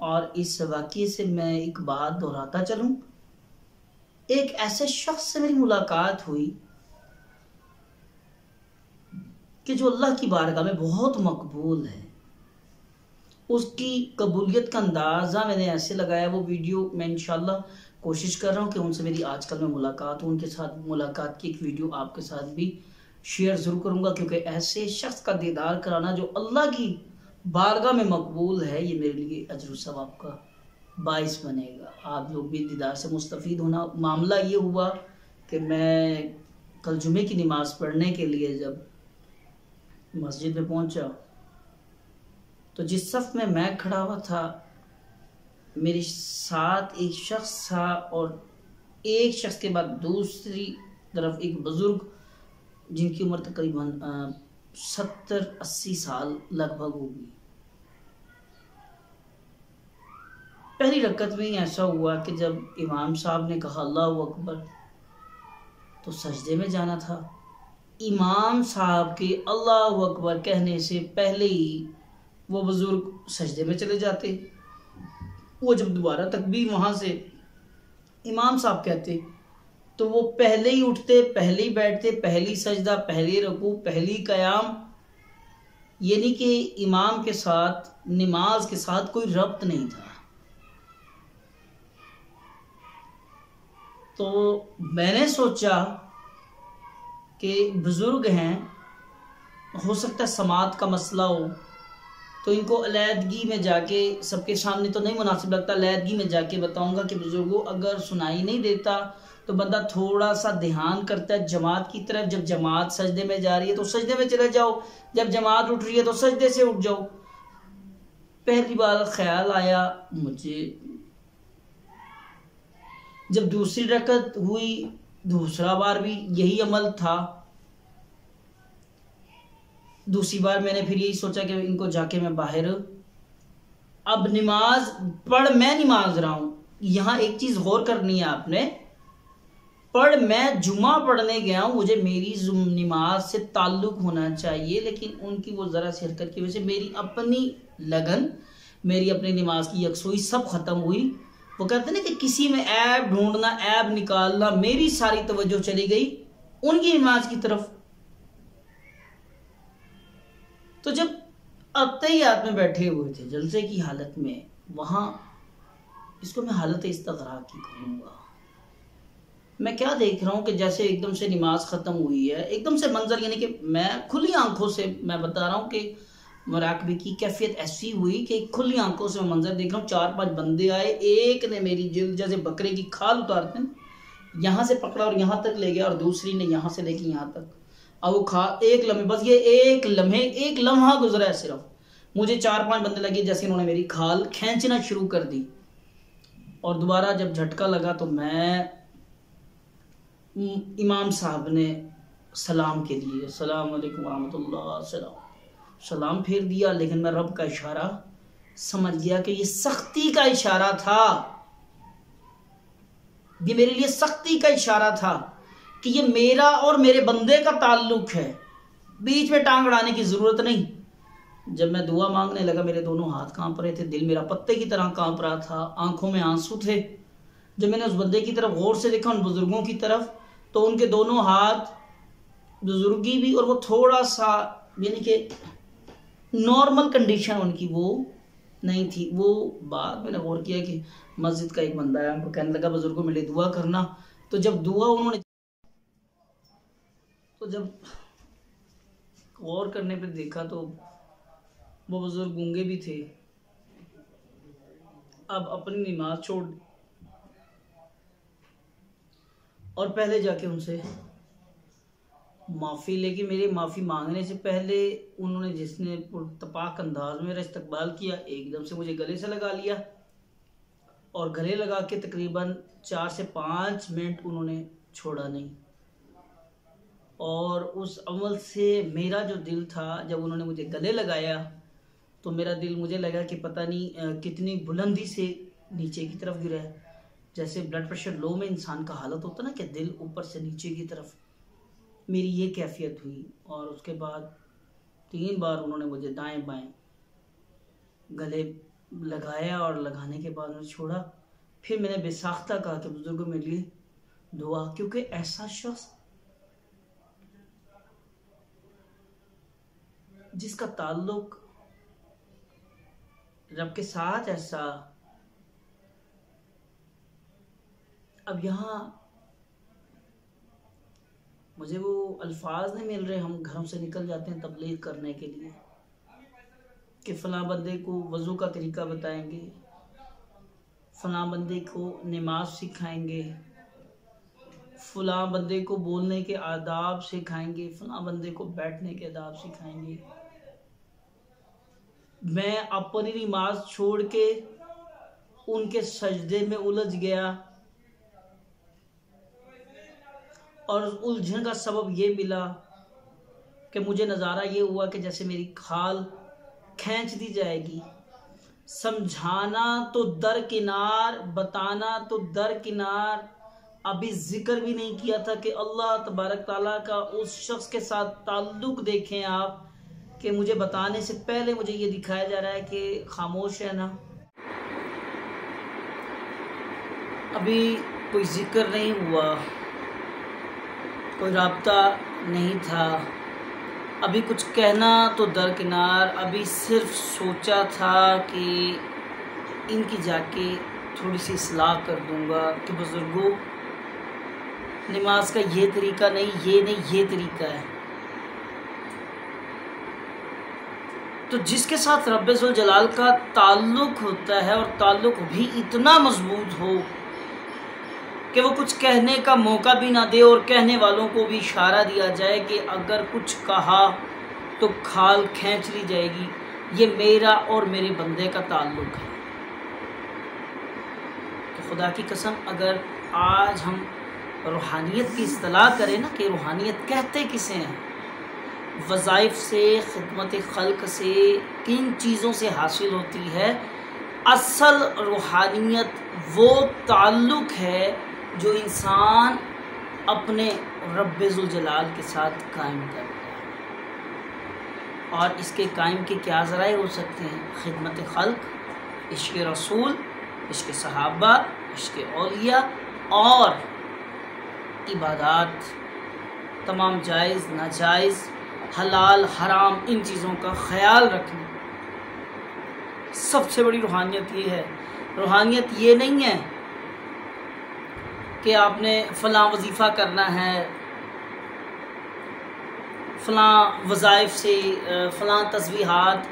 और इस वाक़ये से मैं एक बात दोहराता चलूँ। एक ऐसे शख्स से मेरी मुलाकात हुई कि जो अल्लाह की बारगाह में बहुत मकबूल है। उसकी कबूलियत का अंदाज़ा मैंने ऐसे लगाया, वो वीडियो मैं इंशाल्लाह कोशिश कर रहा हूँ कि उनसे मेरी आजकल में मुलाकात हो, उनके साथ मुलाकात की एक वीडियो आपके साथ भी शेयर ज़रूर करूँगा, क्योंकि ऐसे शख्स का दीदार कराना जो अल्लाह की बारगाह में मकबूल है, ये मेरे लिए अजर सवाब का बाइस बनेगा। आप लोग भी दीदार से मुस्तफ़ीद होना। मामला ये हुआ कि मैं कल जुमे की नमाज़ पढ़ने के लिए जब मस्जिद में पहुंचा तो जिस सफ़ में मैं खड़ा हुआ था, मेरे साथ एक शख्स था और एक शख्स के बाद दूसरी तरफ एक बुज़ुर्ग जिनकी उम्र तकरीबन 70-80 साल लगभग होगी। पहली रकत में ही ऐसा हुआ कि जब इमाम साहब ने कहा अल्लाहु अकबर तो सजदे में जाना था। इमाम साहब के अल्लाहु अकबर कहने से पहले ही वो बुजुर्ग सजदे में चले जाते। वो जब दोबारा तकबीर वहाँ से इमाम साहब कहते तो वो पहले ही उठते, पहले ही बैठते, पहली सजदा, पहले रुकू, पहली क़याम। यानी कि इमाम के साथ नमाज के साथ कोई रब्त नहीं था। तो मैंने सोचा कि बुजुर्ग हैं, हो सकता है समात का मसला हो, तो इनको अलहदगी में जाके, सबके सामने तो नहीं मुनासिब लगता, अलहदगी में जाके बताऊंगा कि बुजुर्गों अगर सुनाई नहीं देता तो बंदा थोड़ा सा ध्यान करता है जमात की तरफ। जब जमात सजदे में जा रही है तो सजदे में चले जाओ, जब जमात उठ रही है तो सजदे से उठ जाओ। पहली बार ख्याल आया मुझे। जब दूसरी रकत हुई, दूसरा बार भी यही अमल था। दूसरी बार मैंने फिर यही सोचा कि इनको जाके मैं बाहर अब नमाज पढ़, मैं नमाज रहा हूं। यहां एक चीज गौर करनी है आपने, पढ़ मैं जुमा पढ़ने गया हूं, मुझे मेरी नमाज से ताल्लुक होना चाहिए, लेकिन उनकी वो जरा सी हरकत की वजह से मेरी अपनी लगन, मेरी अपनी नमाज की यकसुई सब खत्म हुई। वो कहते ना कि किसी में ऐब ढूंढना, ऐब निकालना, मेरी सारी तवज्जो चली गई उनकी नमाज की तरफ। तो जब अत्तहियात में बैठे हुए थे जलसे की हालत में, वहां इसको मैं हालत इस्तग़रा की कहूँगा। मैं क्या देख रहा हूं कि जैसे एकदम से नमाज खत्म हुई है, एकदम से मंजर, यानी कि मैं खुली आंखों से मैं बता रहा हूं कि मुराकबे की कैफियत ऐसी हुई कि खुली आंखों से मैं मंजर देख रहा हूँ। 4-5 बंदे आए, एक ने मेरी जिल्द जैसे बकरे की खाल उतारते हैं यहाँ से पकड़ा और यहाँ तक ले गया, और दूसरी ने यहाँ से लेके यहाँ तक। अब वो खा एक लम्हे, बस ये एक लम्हा गुजरा है सिर्फ, मुझे 4-5 बंदे लगे जैसे इन्होंने मेरी खाल खींचना शुरू कर दी। और दोबारा जब झटका लगा तो मैं, इमाम साहब ने सलाम के लिए अस्सलाम वालेकुम रहमतुल्लाह सलाम फेर दिया, लेकिन मैं रब का इशारा समझ गया कि ये सख्ती का इशारा था। ये मेरे लिए सख्ती का इशारा था कि ये मेरा और मेरे बंदे का ताल्लुक है, बीच में टांग अड़ाने की जरूरत नहीं। जब मैं दुआ मांगने लगा मेरे दोनों हाथ कांप रहे थे, दिल मेरा पत्ते की तरह कांप रहा था, आंखों में आंसू थे। जब मैंने उस बंदे की तरफ गौर से देखा, उन बुजुर्गों की तरफ, तो उनके दोनों हाथ, बुजुर्गी भी, और वो थोड़ा सा यानी कि नॉर्मल कंडीशन उनकी वो नहीं थी। वो बात मैंने गौर किया कि मस्जिद का एक बंदा है, हमको कहने लगा बुजुर्गों मेरे लिए दुआ करना। तो जब दुआ उन्होंने, तो जब गौर करने पे देखा तो वो बुजुर्ग गूंगे भी थे अब अपनी नमाज छोड़ और पहले जाके उनसे माफ़ी लेके मेरी माफ़ी मांगने से पहले उन्होंने जिसने पुरतपाक अंदाज में मेरा इस्तकबाल किया, एकदम से मुझे गले से लगा लिया और गले लगा के तकरीबन 4 से 5 मिनट उन्होंने छोड़ा नहीं। और उस अमल से मेरा जो दिल था, जब उन्होंने मुझे गले लगाया तो मेरा दिल, मुझे लगा कि पता नहीं कितनी बुलंदी से नीचे की तरफ गिरा है। जैसे ब्लड प्रेशर लो में इंसान का हालत होता ना कि दिल ऊपर से नीचे की तरफ, मेरी ये कैफियत हुई। और उसके बाद 3 बार उन्होंने मुझे दाएं बाएं गले लगाया और लगाने के बाद मैंने छोड़ा। फिर मैंने बेसाख्ता कहा कि बुजुर्गों मेरे लिए दुआ, क्योंकि ऐसा शख्स जिसका ताल्लुक रब के साथ ऐसा, अब यहाँ मुझे वो अल्फाज नहीं मिल रहे। हम घरों से निकल जाते हैं तबलीग करने के लिए कि फ़लाँ बंदे को वज़ू का तरीका बताएंगे, फ़लाँ बंदे को नमाज सिखाएंगे, फ़लाँ बंदे को बोलने के आदाब सिखाएंगे, फ़लाँ बंदे को बैठने के आदाब सिखाएंगे। मैं अपनी नमाज छोड़ के उनके सजदे में उलझ गया और उलझन का सबब ये मिला कि मुझे नज़ारा ये हुआ कि जैसे मेरी खाल खींच दी जाएगी। समझाना तो दरकिनार, बताना तो दरकिनार, अभी जिक्र भी नहीं किया था कि अल्लाह तबारक ताला का उस शख्स के साथ ताल्लुक देखें आप, कि मुझे बताने से पहले मुझे ये दिखाया जा रहा है कि खामोश है ना। अभी कोई जिक्र नहीं हुआ, कोई राब्ता नहीं था, अभी कुछ कहना तो दरकिनार, अभी सिर्फ सोचा था कि इनकी जाके थोड़ी सी इस्लाह कर दूंगा कि बुजुर्गों नमाज का ये तरीका नहीं, ये नहीं, ये तरीका है। तो जिसके साथ रब्बुल जलाल का ताल्लुक होता है और ताल्लुक भी इतना मजबूत हो कि वो कुछ कहने का मौका भी ना दे और कहने वालों को भी इशारा दिया जाए कि अगर कुछ कहा तो खाल खींच ली जाएगी, ये मेरा और मेरे बंदे का ताल्लुक है। तो खुदा की कसम, अगर आज हम रूहानियत की इस्तिलाह करें ना कि रूहानियत कहते किसे हैं, वज़ाइफ से, खिदमत खल्क से, किन चीज़ों से हासिल होती है। असल रूहानियत वो ताल्लुक है जो इंसान अपने रब्बुल जलाल के साथ कायम करता है। और इसके कायम के क्या ज़राए हो सकते हैं? खिदमत खल्क, इश्क़ रसूल, इश्क़ सहाबा, इश्क़ औलिया और इबादात, तमाम जायज़ नाजायज़, हलाल हराम, इन चीज़ों का ख्याल रखना। सबसे बड़ी रूहानियत ये है। रूहानियत ये नहीं है कि आपने फ़लाँ वजीफ़ा करना है, फ़लाँ वज़ाइफ से फ़लाँ तस्बीहात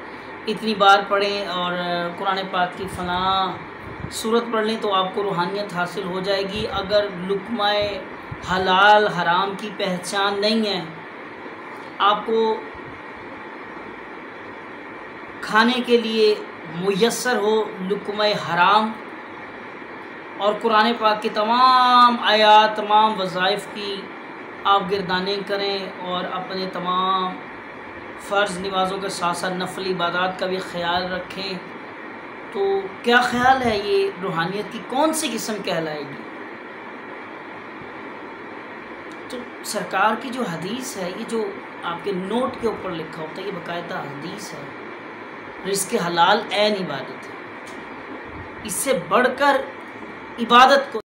इतनी बार पढ़ें और कुरान पाक की फ़लाँ सूरत पढ़ लें तो आपको रूहानियत हासिल हो जाएगी। अगर लुक़्माए हलाल हराम की पहचान नहीं है, आपको खाने के लिए मुयस्सर हो लुक़्माए हराम और कुरान पाक की तमाम आयात, तमाम वज़ाइफ की आप गिरदाने करें और अपने तमाम फ़र्ज़ नमाज़ों के साथ साथ नफल इबादत का भी ख्याल रखें, तो क्या ख्याल है ये रूहानियत की कौन सी किस्म कहलाएगी? तो सरकार की जो हदीस है, ये जो आपके नोट के ऊपर लिखा होता है, ये बाकायदा हदीस है। रिज़्क़ हलाल ऐन इबादत है, इससे बढ़कर इबादत को